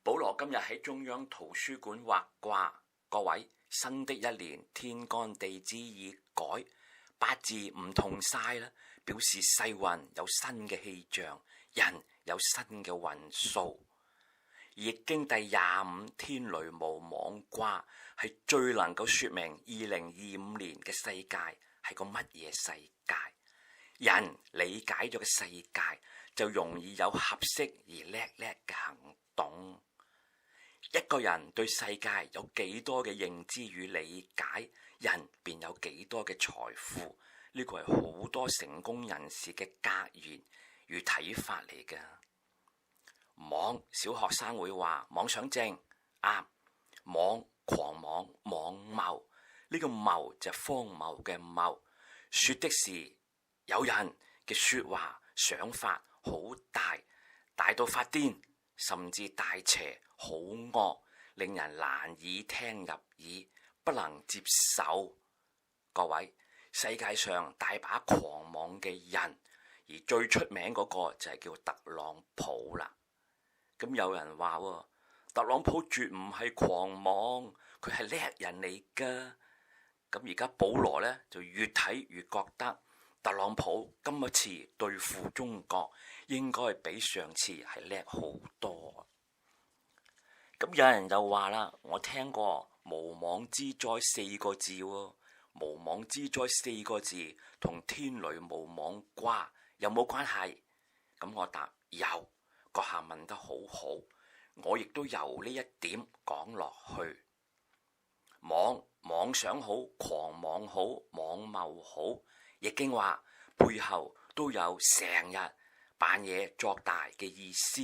保羅今日喺中央圖書館畫掛，各位，新的一年天干地支已改，八字唔同晒啦，表示世運有新嘅氣象，人有新嘅運數。易經第25天雷無妄卦係最能夠說明2025年嘅世界係個乜嘢世界。人理解咗嘅世界就容易有合適而叻嘅行動。一個人對世界有幾多嘅認知與理解，人便有幾多嘅財富。呢個係好多成功人士嘅格言與睇法嚟嘅。妄，小學生會話妄想症，啱。妄，狂妄，妄謬，呢個謬就係荒謬嘅謬，說的是有人嘅說話想法好大，大到發癲，甚至大邪好惡，令人難以聽入耳，不能接受。各位，世界上大把狂妄嘅人，而最出名嗰個就係叫特朗普啦。咁有人話喎，特朗普絕唔係狂妄，佢係叻人嚟噶。咁而家保羅呢，就越睇越覺得特朗普今一次對付中國應該比上次係叻好多。咁有人就話啦，我聽過無妄之災4個字喎，無妄之災4個字同天雷無妄卦有冇關係？咁我答有。閣下問得好好，我亦都由呢一點講落去。妄想好，狂妄好，妄謬好，易經話背後都有成日扮嘢作大嘅意思，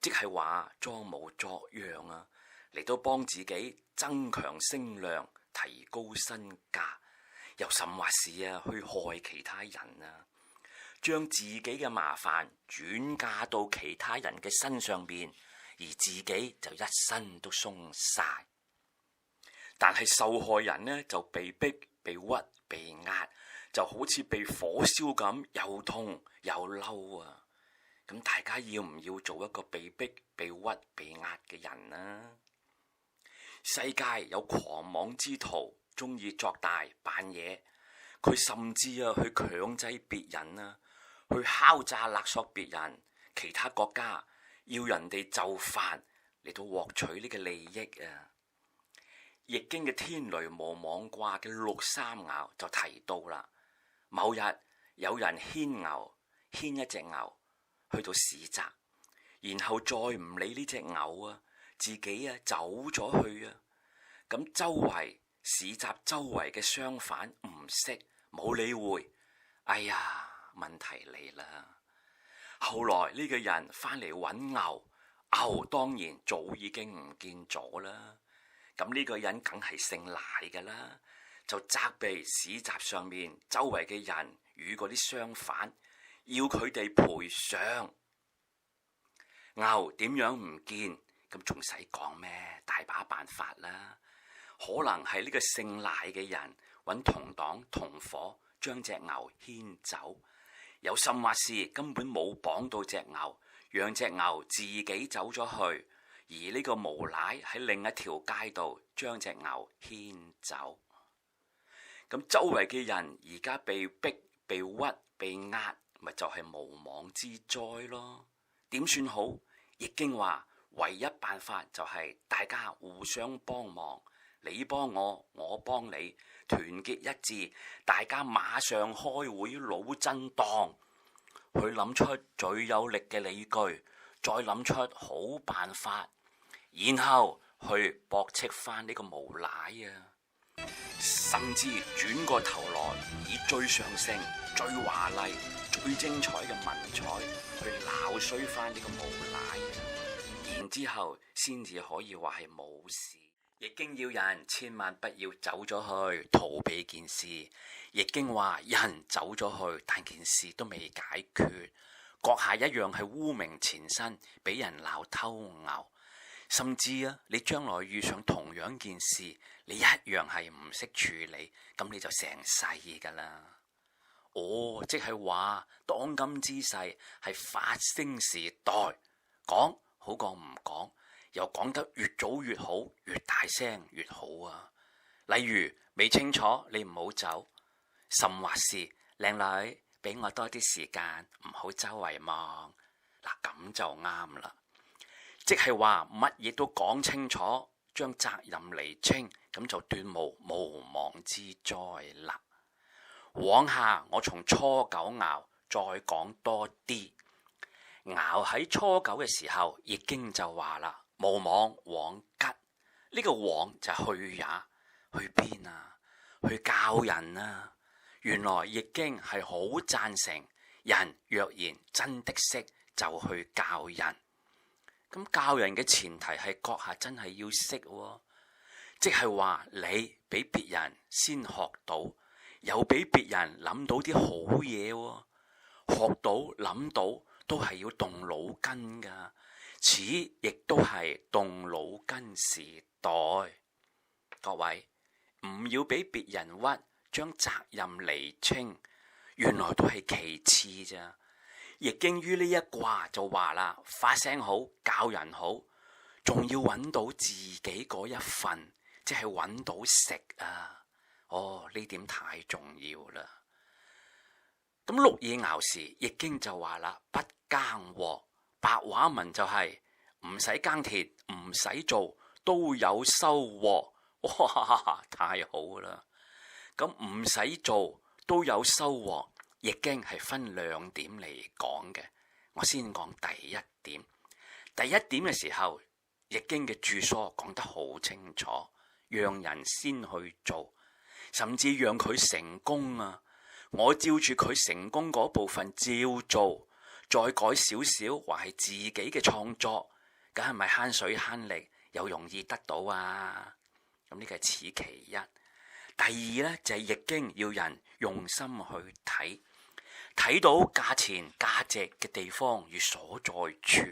即係話裝模作樣啊，嚟到幫自己增強聲量，提高身價，又甚或是去害其他人啊，將自己嘅麻煩轉嫁到其他人嘅身上邊，而自己就一身都鬆晒。但係受害人呢，就被逼、被屈、被壓，就好似被火燒咁，又痛又嬲啊！咁大家要唔要做一個被逼、被屈、被壓嘅人呢？世界有狂妄之徒，中意作大扮嘢，佢甚至去強制別人啊，去敲詐勒索別人，其他國家要人哋就範嚟到獲取呢個利益啊！易經嘅天雷無妄卦嘅6三爻就提到啦，某日有人牽一隻牛去到市集，然後再唔理呢隻牛啊，自己走咗去啊，咁市集周圍嘅商販唔識冇理會，哎呀，問題嚟啦！後來呢個人翻嚟揾牛，牛當然早已經唔見咗啦。咁呢個人梗係姓賴噶啦，就責備市集上面周圍嘅人與嗰啲商販，要佢哋賠償。牛點樣唔見？咁仲使講咩？大把辦法啦，可能係呢個姓賴嘅人揾同黨同伙將隻牛牽走，有甚或是根本冇綁到隻牛，讓隻牛自己走咗去。而呢個無賴喺另一條街度將隻牛牽走，咁周圍嘅人而家被逼、被屈、被壓，咪就係無妄之災咯。點算好？易經話唯一辦法就係大家互相幫忙，你幫我，我幫你，團結一致，大家馬上開會腦震盪，去諗出最有力嘅理據，再諗出好辦法，然後去駁斥翻呢個無賴啊！甚至轉過頭來以最上乘、最華麗、最精彩嘅文采去鬧衰翻呢個無賴啊！然之後先至可以話係冇事。易經要人千萬不要走咗去逃避件事。易經話人走咗去，但件事都未解決，閣下一樣係污名纏身，俾人鬧偷牛。甚至你將來遇上同樣件事，你一樣係唔識處理，咁你就成世噶啦。即係話當今之世係發聲時代，講好過唔講，又講得越早越好，越大聲越好啊！例如未清楚你唔好走，甚或是靚女俾我多啲時間，唔好周圍望。嗱，咁就啱啦，即係話乜嘢都講清楚，將責任釐清，咁就斷無妄之災啦。往下我從初九爻再講多啲。爻喺初九嘅時候，易經就話啦，無妄往吉。呢個往就去也，去邊啊？去教人啊！原來易經係好贊成人若然真的識，就去教人。咁教人嘅前提係閣下真係要識喎，即係話你比別人先學到，又比別人諗到啲好嘢喎。學到諗到都係要動腦筋噶，此亦都係動腦筋時代。各位唔要俾別人屈，將責任釐清，原來都係其次咋。易經於呢一卦就話啦，發聲好，教人好，仲要揾到自己嗰一份，即係揾到食啊！哦，呢點太重要啦。咁六二爻時，易經就話啦，不耕獲，白話文就係唔使耕田，唔使做都有收穫。哇，太好啦！咁唔使做都有收穫，易經係分兩點嚟講嘅。我先講第一點。第一點嘅時候，易經嘅注疏講得好清楚，讓人先去做，甚至讓佢成功啊！我照住佢成功嗰部分照做，再改少少，話係自己嘅創作，梗係咪慳水慳力又容易得到啊？咁呢個係此其一。第二呢，就係易經要人用心去睇，睇到價錢價值嘅地方與所在處。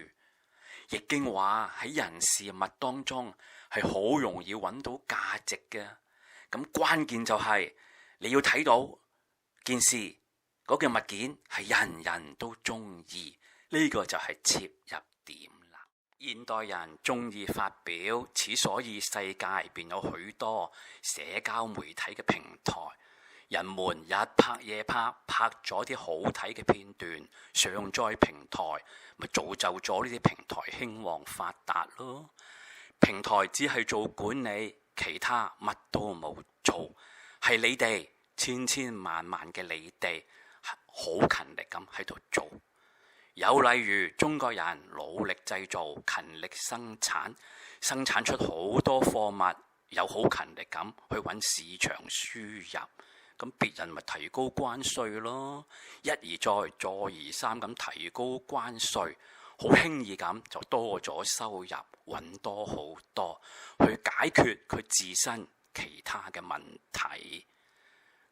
易經話喺人事物當中係好容易揾到價值嘅，咁關鍵就係你要睇到件事嗰件物件係人人都中意，呢個就係切入點啦。現代人中意發表，此所以世界便有許多社交媒體嘅平台，人們日拍夜拍，拍咗啲好睇嘅片段上載平台，咪造就咗呢啲平台興旺發達咯。平台只係做管理，其他乜都冇做，係你哋千千萬萬嘅你哋好勤力咁喺度做。有例如中國人努力製造，勤力生產，生產出好多貨物，又好勤力咁去揾市場輸入，咁別人咪提高關稅咯，一而再，再而三咁提高關稅，好輕易咁就多咗收入，揾多好多，去解決佢自身其他嘅問題。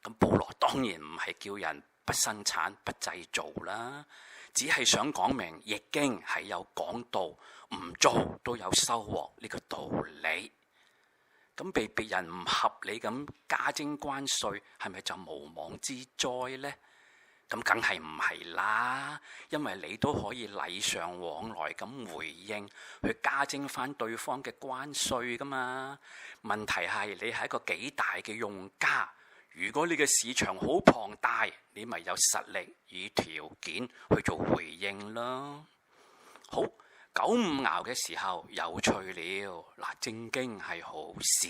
咁保羅當然唔係叫人不生產不製造啦，只係想講明易經係有講到唔做都有收穫呢個道理。咁被別人唔合理咁加徵關稅，係咪就無妄之災呢？咁梗係唔係啦，因為你都可以禮尚往來咁回應，去加徵翻對方嘅關稅噶嘛。問題係你係一個幾大嘅用家，如果你嘅市場好龐大，你咪有實力以條件去做回應咯。好，九五爻嘅時候有趣了，嗱，正經係好事，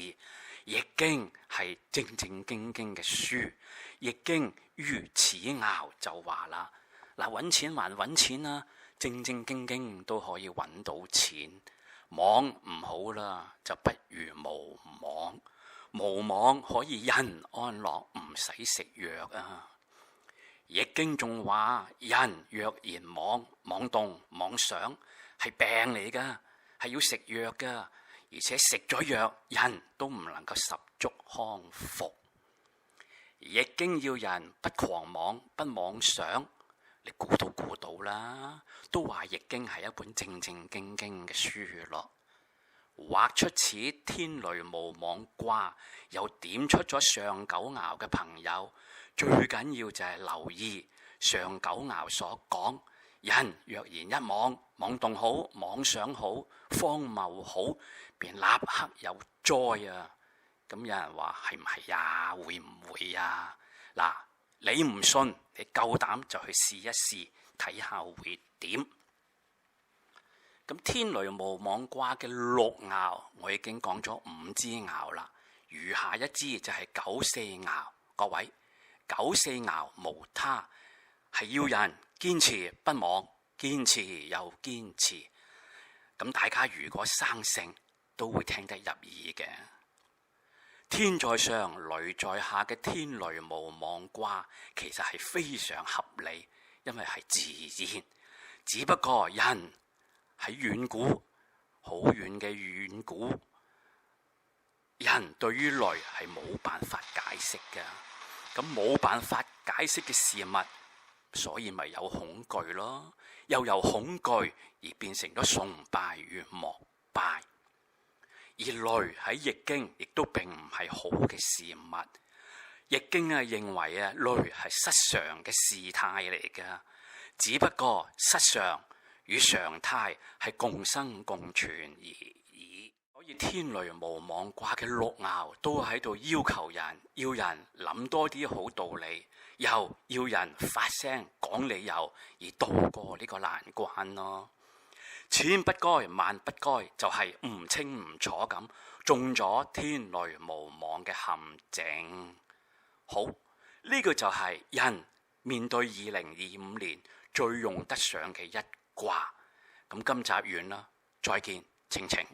易經係正正經經嘅書，易經於此爻就話啦，嗱，揾錢還揾錢啦，正正經經都可以揾到錢，妄唔好啦，就不如無妄，無妄可以人安樂，唔使食藥啊。易經仲話，人若然妄動妄想，係病嚟噶，係要食藥噶，而且食咗藥人都唔能夠十足康復。易經要人不狂妄不妄想，你估都估到啦，都話易經係一本正正經經嘅書咯。畫出此天雷無妄卦，又點出咗上九爻嘅朋友，最緊要就係留意上九爻所講，人若然一妄，妄動好，妄想好，荒謬好，便立刻有災啊！咁有人話係唔係呀？會唔會呀？嗱，你唔信，你夠膽就去試一試，睇下會點。咁天雷無妄卦嘅六爻，我已經講咗5支爻啦，餘下一支就係九四爻。各位，九四爻無他，係要人堅持不忘，堅持又堅持。咁大家如果生性，都會聽得入耳嘅。天在上，雷在下嘅天雷無妄卦，其實係非常合理，因為係自然。只不過人喺遠古，好遠嘅遠古，人對於雷係冇辦法解釋嘅。咁冇辦法解釋嘅事物，所以咪有恐懼咯。又由恐懼而變成咗崇拜與膜拜。而雷喺易經亦都並唔係好嘅事物。易經認為雷係失常嘅事態嚟㗎，只不過失常與常態係共生共存而已。所以天雷無妄卦嘅六爻都喺度要求人，要人諗多啲好道理，又要人發聲講理由而渡過呢個難關咯。千不該萬不該，就係唔清唔楚咁中咗天雷無妄嘅陷阱。好，呢個就係人面對2025年最用得上嘅一卦。咁今集完啦，再見，晴晴。